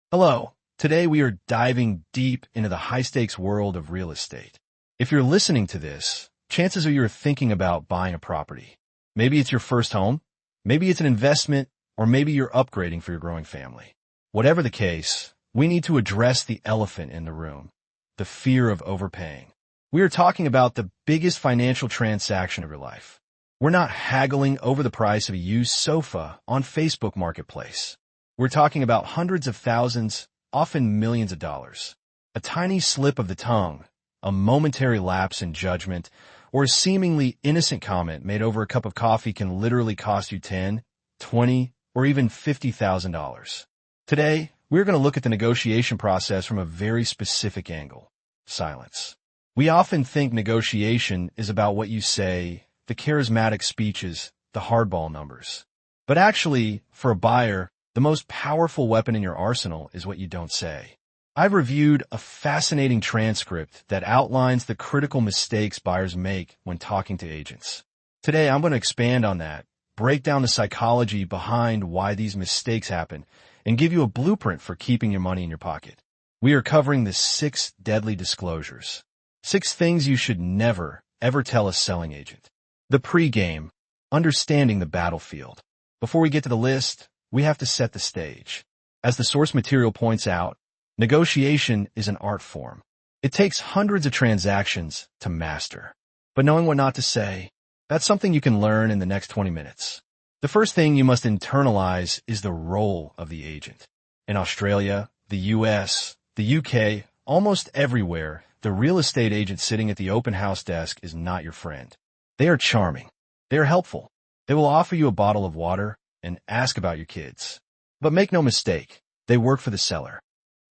Hello. Today we are diving deep into the high-stakes world of real estate. If you're listening to this, chances are you're thinking about buying a property. Maybe it's your first home, maybe it's an investment, or maybe you're upgrading for your growing family. Whatever the case, we need to address the elephant in the room, the fear of overpaying. We are talking about the biggest financial transaction of your life. We're not haggling over the price of a used sofa on Facebook Marketplace. We're talking about hundreds of thousands, often millions of dollars. A tiny slip of the tongue, a momentary lapse in judgment, or a seemingly innocent comment made over a cup of coffee can literally cost you $10, $20, or even $50,000. Today, we're going to look at the negotiation process from a very specific angle: silence. We often think negotiation is about what you say, the charismatic speeches, the hardball numbers. But actually, for a buyer, the most powerful weapon in your arsenal is what you don't say. I've reviewed a fascinating transcript that outlines the critical mistakes buyers make when talking to agents. Today, I'm going to expand on that, break down the psychology behind why these mistakes happen, and give you a blueprint for keeping your money in your pocket. We are covering the 6 deadly disclosures. 6 things you should never, ever tell a selling agent. The pregame, understanding the battlefield. Before we get to the list, we have to set the stage. As the source material points out, negotiation is an art form. It takes hundreds of transactions to master. But knowing what not to say, that's something you can learn in the next 20 minutes. The first thing you must internalize is the role of the agent. In Australia, the US, the UK, almost everywhere, the real estate agent sitting at the open house desk is not your friend. They are charming. They are helpful. They will offer you a bottle of water and ask about your kids. But make no mistake, they work for the seller.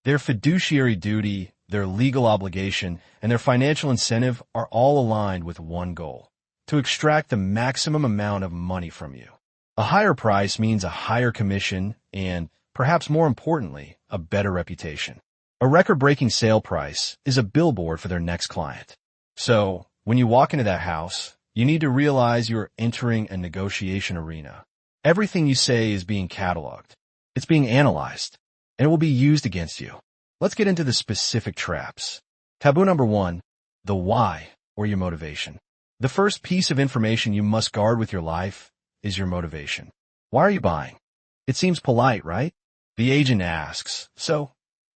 Their fiduciary duty, their legal obligation, and their financial incentive are all aligned with one goal: to extract the maximum amount of money from you. A higher price means a higher commission and, perhaps more importantly, a better reputation. A record-breaking sale price is a billboard for their next client. So, when you walk into that house, you need to realize you're entering a negotiation arena. Everything you say is being cataloged. It's being analyzed, and it will be used against you. Let's get into the specific traps. Taboo number 1, the why, or your motivation. The first piece of information you must guard with your life is your motivation. Why are you buying? It seems polite, right? The agent asks, so,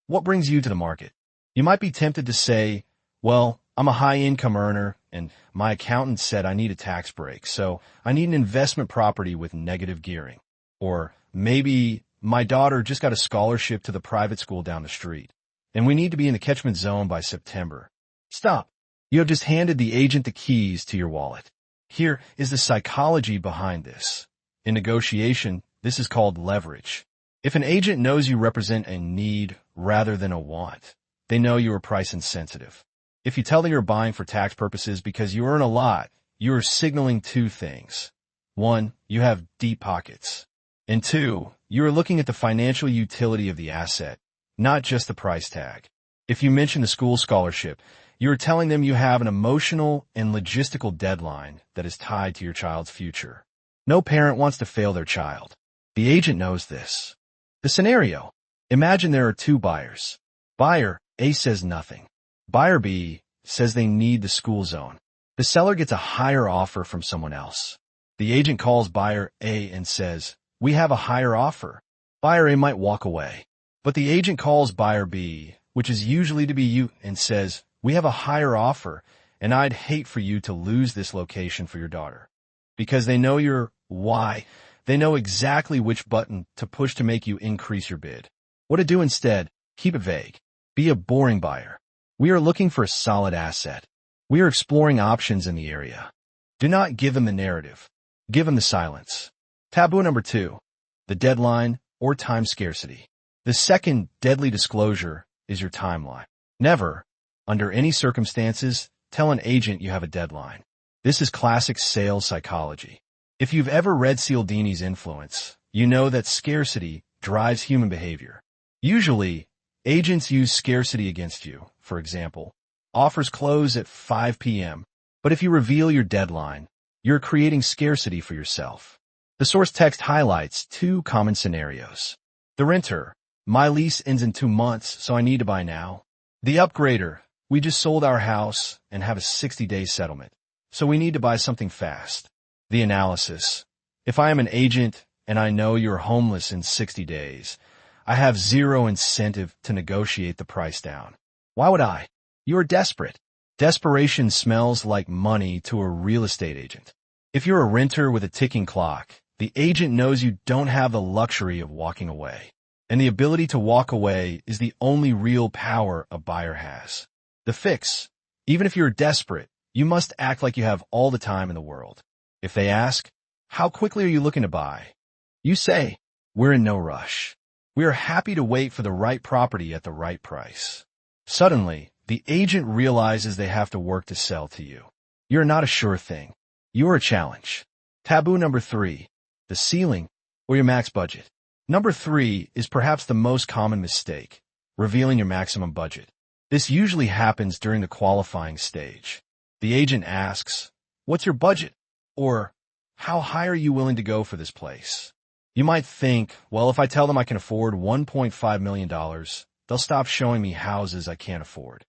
what brings you to the market? You might be tempted to say, well, I'm a high-income earner, and my accountant said I need a tax break, so I need an investment property with negative gearing. Or maybe my daughter just got a scholarship to the private school down the street, and we need to be in the catchment zone by September. Stop. You have just handed the agent the keys to your wallet. Here is the psychology behind this. In negotiation, this is called leverage. If an agent knows you represent a need rather than a want, they know you are price insensitive. If you tell them you're buying for tax purposes because you earn a lot, you are signaling 2 things. 1, you have deep pockets. And 2, you are looking at the financial utility of the asset, not just the price tag. If you mention the school scholarship, you are telling them you have an emotional and logistical deadline that is tied to your child's future. No parent wants to fail their child. The agent knows this. The scenario: imagine there are 2 buyers. Buyer A says nothing. Buyer B says they need the school zone. The seller gets a higher offer from someone else. The agent calls buyer A and says, we have a higher offer. Buyer A might walk away. But the agent calls buyer B, which is usually to be you, and says, we have a higher offer, and I'd hate for you to lose this location for your daughter. Because they know your why. They know exactly which button to push to make you increase your bid. What to do instead? Keep it vague. Be a boring buyer. We are looking for a solid asset. We are exploring options in the area. Do not give them the narrative. Give them the silence. Taboo number 2, the deadline or time scarcity. The second deadly disclosure is your timeline. Never, under any circumstances, tell an agent you have a deadline. This is classic sales psychology. If you've ever read Cialdini's Influence, you know that scarcity drives human behavior. Usually, agents use scarcity against you. For example, offers close at 5 p.m., but if you reveal your deadline, you're creating scarcity for yourself. The source text highlights 2 common scenarios. The renter, My lease ends in 2 months, so I need to buy now. The upgrader. We just sold our house and have a 60-day settlement, so we need to buy something fast. The analysis. If I am an agent and I know you're homeless in 60 days, I have zero incentive to negotiate the price down. Why would I? You are desperate. Desperation smells like money to a real estate agent. If you're a renter with a ticking clock, the agent knows you don't have the luxury of walking away. And the ability to walk away is the only real power a buyer has. The fix. Even if you're desperate, you must act like you have all the time in the world. If they ask, how quickly are you looking to buy? You say, we're in no rush. We are happy to wait for the right property at the right price. Suddenly, the agent realizes they have to work to sell to you. You're not a sure thing. You're a challenge. Taboo number 3, the ceiling or your max budget. Number 3 is perhaps the most common mistake, revealing your maximum budget. This usually happens during the qualifying stage. The agent asks, what's your budget? Or, how high are you willing to go for this place? You might think, well, if I tell them I can afford $1.5 million, they'll stop showing me houses I can't afford.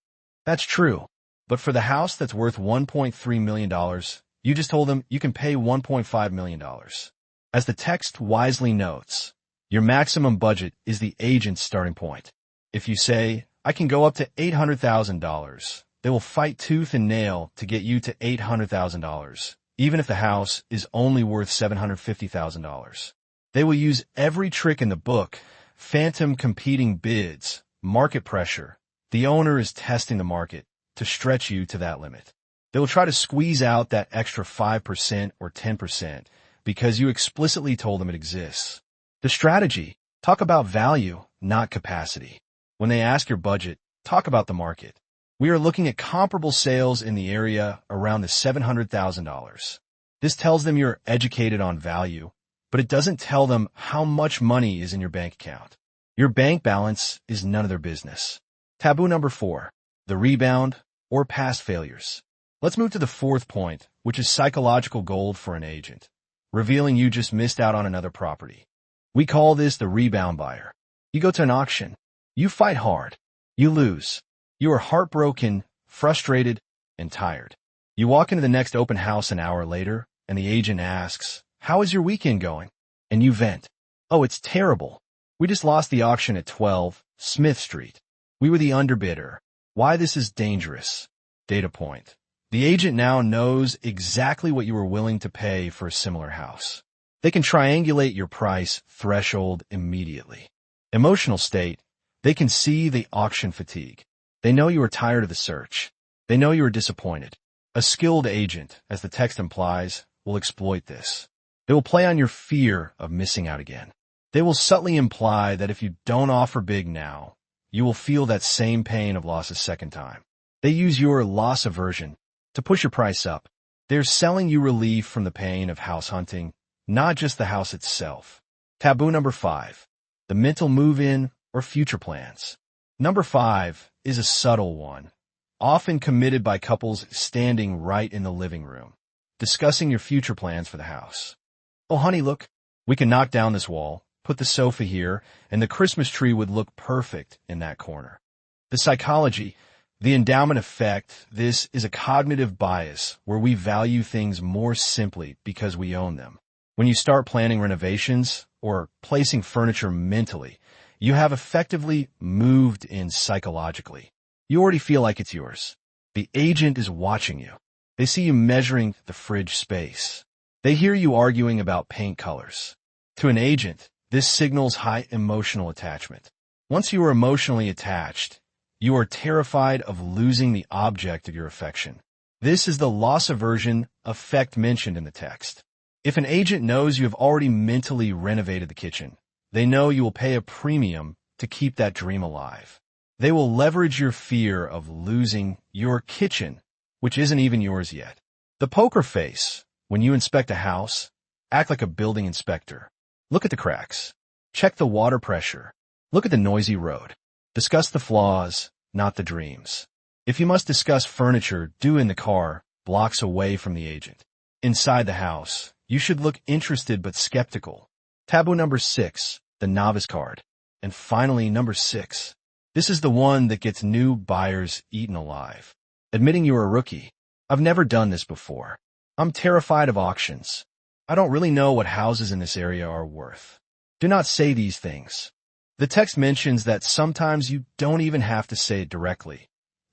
That's true. But for the house that's worth $1.3 million, you just told them you can pay $1.5 million. As the text wisely notes, your maximum budget is the agent's starting point. If you say, I can go up to $800,000, they will fight tooth and nail to get you to $800,000, even if the house is only worth $750,000. They will use every trick in the book, phantom competing bids, market pressure. The owner is testing the market to stretch you to that limit. They will try to squeeze out that extra 5% or 10% because you explicitly told them it exists. The strategy, talk about value, not capacity. When they ask your budget, talk about the market. We are looking at comparable sales in the area around the $700,000. This tells them you're educated on value, but it doesn't tell them how much money is in your bank account. Your bank balance is none of their business. Taboo number 4, the rebound or past failures. Let's move to the 4th point, which is psychological gold for an agent, revealing you just missed out on another property. We call this the rebound buyer. You go to an auction. You fight hard. You lose. You are heartbroken, frustrated, and tired. You walk into the next open house an hour later, and the agent asks, how is your weekend going? And you vent. Oh, it's terrible. We just lost the auction at 12 Smith Street. We were the underbidder. Why this is dangerous. Data point. The agent now knows exactly what you were willing to pay for a similar house. They can triangulate your price threshold immediately. Emotional state. They can see the auction fatigue. They know you are tired of the search. They know you are disappointed. A skilled agent, as the text implies, will exploit this. They will play on your fear of missing out again. They will subtly imply that if you don't offer big now, you will feel that same pain of loss a second time. They use your loss aversion to push your price up. They're selling you relief from the pain of house hunting, not just the house itself. Taboo number 5, the mental move-in or future plans. Number 5 is a subtle one, often committed by couples standing right in the living room, discussing your future plans for the house. Oh, honey, look, we can knock down this wall, put the sofa here, and the Christmas tree would look perfect in that corner. The psychology, the endowment effect, this is a cognitive bias where we value things more simply because we own them. When you start planning renovations or placing furniture mentally, you have effectively moved in psychologically. You already feel like it's yours. The agent is watching you. They see you measuring the fridge space. They hear you arguing about paint colors. To an agent, this signals high emotional attachment. Once you are emotionally attached, you are terrified of losing the object of your affection. This is the loss aversion effect mentioned in the text. If an agent knows you have already mentally renovated the kitchen, they know you will pay a premium to keep that dream alive. They will leverage your fear of losing your kitchen, which isn't even yours yet. The poker face. When you inspect a house, act like a building inspector. Look at the cracks. Check the water pressure. Look at the noisy road. Discuss the flaws, not the dreams. If you must discuss furniture, do in the car, blocks away from the agent. Inside the house, you should look interested but skeptical. Taboo number 6, the novice card. And finally, number 6. This is the one that gets new buyers eaten alive. Admitting you're a rookie. I've never done this before. I'm terrified of auctions. I don't really know what houses in this area are worth. Do not say these things. The text mentions that sometimes you don't even have to say it directly.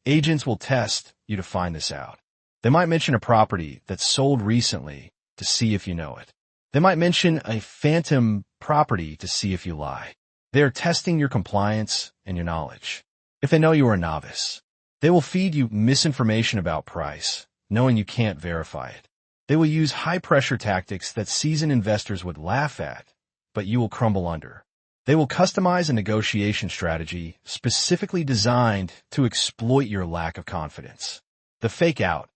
Agents will test you to find this out. They might mention a property that's sold recently to see if you know it. They might mention a phantom property to see if you lie. They are testing your compliance and your knowledge. If they know you are a novice, they will feed you misinformation about price, knowing you can't verify it. They will use high-pressure tactics that seasoned investors would laugh at, but you will crumble under. They will customize a negotiation strategy specifically designed to exploit your lack of confidence. The fake out.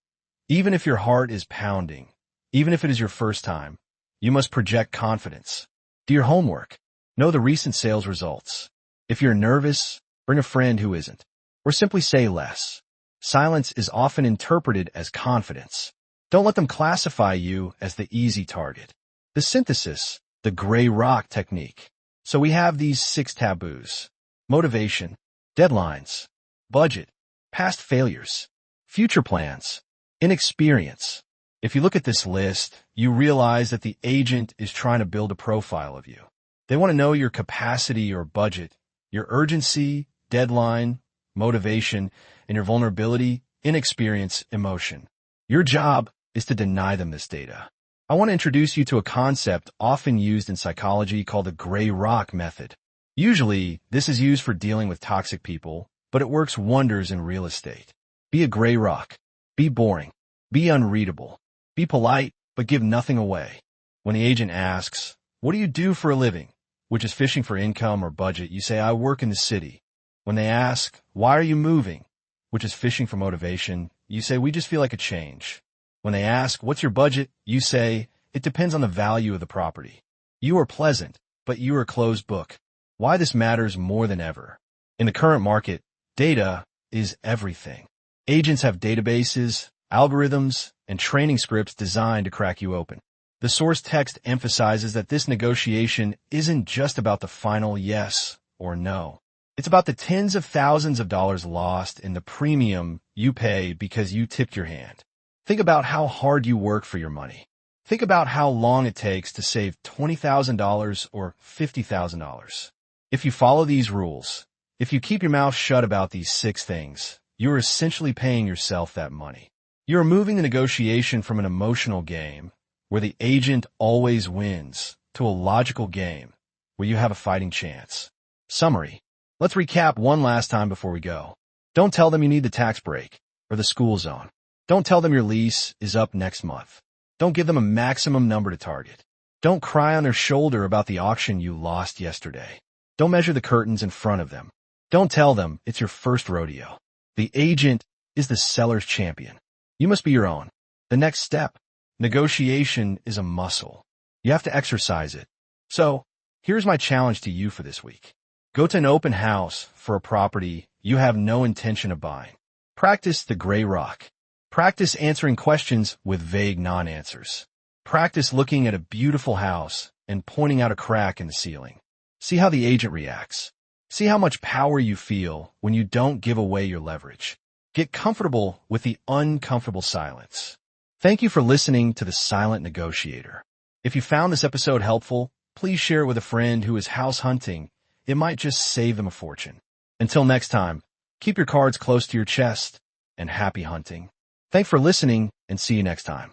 Even if your heart is pounding, even if it is your first time, you must project confidence. Do your homework. Know the recent sales results. If you're nervous, bring a friend who isn't. Or simply say less. Silence is often interpreted as confidence. Don't let them classify you as the easy target. The synthesis, the gray rock technique. So we have these 6 taboos: motivation, deadlines, budget, past failures, future plans, inexperience. If you look at this list, you realize that the agent is trying to build a profile of you. They want to know your capacity or budget, your urgency, deadline, motivation, and your vulnerability, inexperience, emotion. Your job is to deny them this data. I want to introduce you to a concept often used in psychology called the gray rock method. Usually, this is used for dealing with toxic people, but it works wonders in real estate. Be a gray rock. Be boring. Be unreadable. Be polite, but give nothing away. When the agent asks, "What do you do for a living?" which is fishing for income or budget, you say, "I work in the city." When they ask, "Why are you moving?" which is fishing for motivation, you say, "We just feel like a change." When they ask, "What's your budget?" you say, "It depends on the value of the property." You are pleasant, but you are a closed book. Why this matters more than ever. In the current market, data is everything. Agents have databases, algorithms, and training scripts designed to crack you open. The source text emphasizes that this negotiation isn't just about the final yes or no. It's about the tens of thousands of dollars lost in the premium you pay because you tipped your hand. Think about how hard you work for your money. Think about how long it takes to save $20,000 or $50,000. If you follow these rules, if you keep your mouth shut about these 6 things, you're essentially paying yourself that money. You're moving the negotiation from an emotional game, where the agent always wins, to a logical game, where you have a fighting chance. Summary. Let's recap one last time before we go. Don't tell them you need the tax break or the school zone. Don't tell them your lease is up next month. Don't give them a maximum number to target. Don't cry on their shoulder about the auction you lost yesterday. Don't measure the curtains in front of them. Don't tell them it's your first rodeo. The agent is the seller's champion. You must be your own. The next step. Negotiation is a muscle. You have to exercise it. So, here's my challenge to you for this week. Go to an open house for a property you have no intention of buying. Practice the gray rock. Practice answering questions with vague non-answers. Practice looking at a beautiful house and pointing out a crack in the ceiling. See how the agent reacts. See how much power you feel when you don't give away your leverage. Get comfortable with the uncomfortable silence. Thank you for listening to The Silent Negotiator. If you found this episode helpful, please share it with a friend who is house hunting. It might just save them a fortune. Until next time, keep your cards close to your chest and happy hunting. Thanks for listening and see you next time.